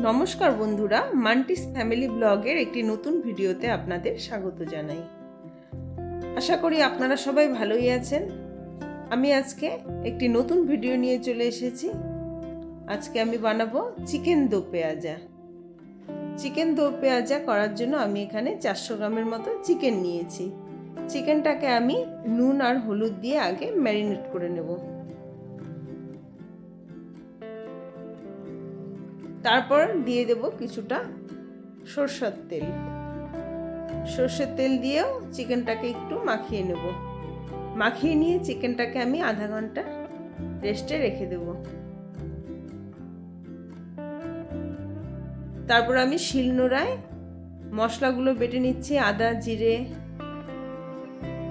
নমস্কার বন্ধুরা, মান্টিস ফ্যামিলি ব্লগের একটি নতুন ভিডিওতে আপনাদের স্বাগত জানাই। আশা করি আপনারা সবাই ভালোই আছেন। আমি আজকে একটি নতুন ভিডিও নিয়ে চলে এসেছি। আজকে আমি বানাবো চিকেন দো পেঁয়াজা। চিকেন দো পেঁয়াজা করার জন্য আমি এখানে 400 গ্রামের মতো চিকেন নিয়েছি। চিকেনটাকে আমি নুন আর হলুদ দিয়ে আগে ম্যারিনেট করে নেব। তারপর দিয়ে দেব কিছুটা সরষের তেল। সরষের তেল দিয়েও চিকেনটাকে একটু মাখিয়ে নেব। মাখিয়ে নিয়ে চিকেনটাকে আমি আধা ঘন্টা রেস্টে রেখে দেব। তারপর আমি শিলনোড়ায় মশলাগুলো বেটে নিচ্ছি। আদা, জিরে,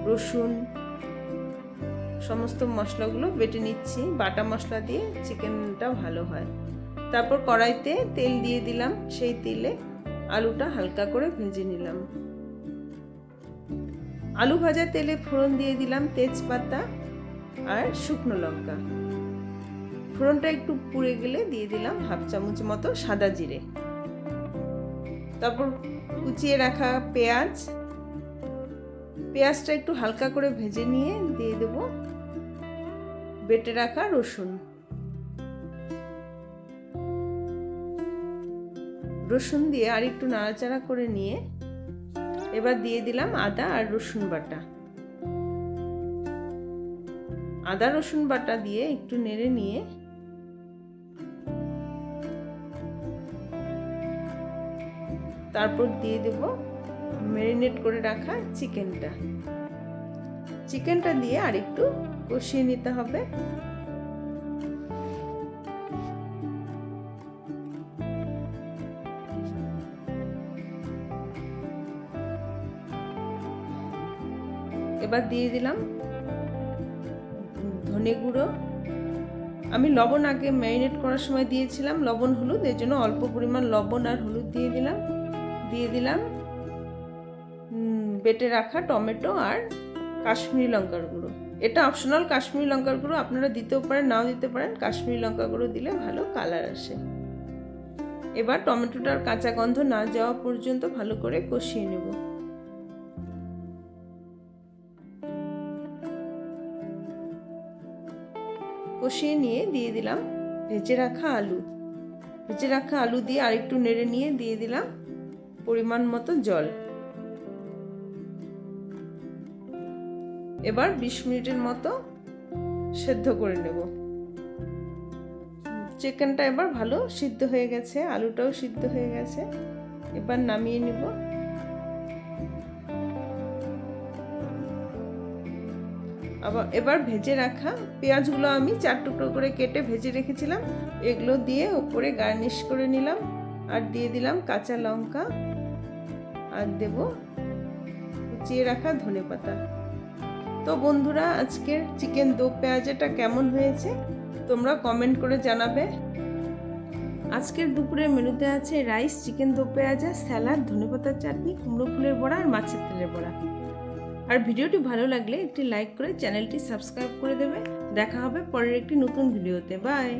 রসুন সমস্ত মশলাগুলো বেটে নিচ্ছি। বাটা মশলা দিয়ে চিকেনটা ভালো হয়। তারপর কড়াইতে তেল দিয়ে দিলাম। সেই তেলে আলুটা হালকা করে ভেজে নিলাম। আলু ভাজা তেলে ফোড়ন দিয়ে দিলাম তেজপাতা আর শুকনো লঙ্কা। ফোড়নটা একটু পুড়ে গেলে দিয়ে দিলাম হাফ চামচ মতো সাদা জিরে। তারপর কুচিয়ে রাখা পেঁয়াজটা একটু হালকা করে ভেজে নিয়ে দিয়ে দেব বেটে রাখা রসুন। রসুন দিয়ে আর একটু নাড়াচাড়া করে নিয়ে এবার দিয়ে দিলাম আদা আর রসুন বাটা। আদা রসুন বাটা দিয়ে একটু নেড়ে নিয়ে তারপর দিয়ে দেব ম্যারিনেট করে রাখা চিকেনটা দিয়ে আর একটু কষিয়ে নিতে হবে। এবার দিয়ে দিলাম ধনে গুঁড়ো। আমি লবণ আগে ম্যারিনেট করার সময় দিয়েছিলাম, লবণ হলুদ, এর জন্য অল্প পরিমাণ লবণ আর হলুদ দিয়ে দিলাম বেটে রাখা টমেটো আর কাশ্মীরি লঙ্কার গুঁড়ো। এটা অপশনাল, কাশ্মীরি লঙ্কার গুঁড়ো আপনারা দিতেও পারেন, নাও দিতে পারেন। কাশ্মীরি লঙ্কা গুঁড়ো দিলে ভালো কালার আসে। এবার টমেটোটার কাঁচা গন্ধ না যাওয়া পর্যন্ত ভালো করে কষিয়ে নেব। কষিয়ে নিয়ে দিয়ে দিলাম ভেজে রাখা আলু দিয়ে আরেকটু নেড়ে নিয়ে দিয়ে দিলাম পরিমাণ মতো জল। এবার 20 মিনিটের মতো সেদ্ধ করে নেব। চিকেনটা এবার ভালো সিদ্ধ হয়ে গেছে, আলুটাও সিদ্ধ হয়ে গেছে। এবার নামিয়ে নেব। এবার ভেজে রাখা পেঁয়াজগুলো আমি 4 টুকরো করে কেটে ভেজে রেখেছিলাম, এগুলো দিয়ে উপরে গার্নিশ করে নিলাম। আর দিয়ে দিলাম কাঁচা লঙ্কা আর দেব কুচিয়ে রাখা ধনেপাতা। তো বন্ধুরা, আজকের চিকেন দো পেঁয়াজাটা কেমন হয়েছে তোমরা কমেন্ট করে জানাবে। আজকের দুপুরের মেনুতে আছে রাইস, চিকেন দো পেঁয়াজা, স্যালাড, ধনেপাতার চাটনি, কুমড়ো ফুলের বড়া আর মাছের তেলের বড়া। আর ভিডিওটি ভালো লাগলে একটি লাইক করে চ্যানেলটি সাবস্ক্রাইব করে দেবে। দেখা হবে পরের একটি নতুন ভিডিওতে। বাই।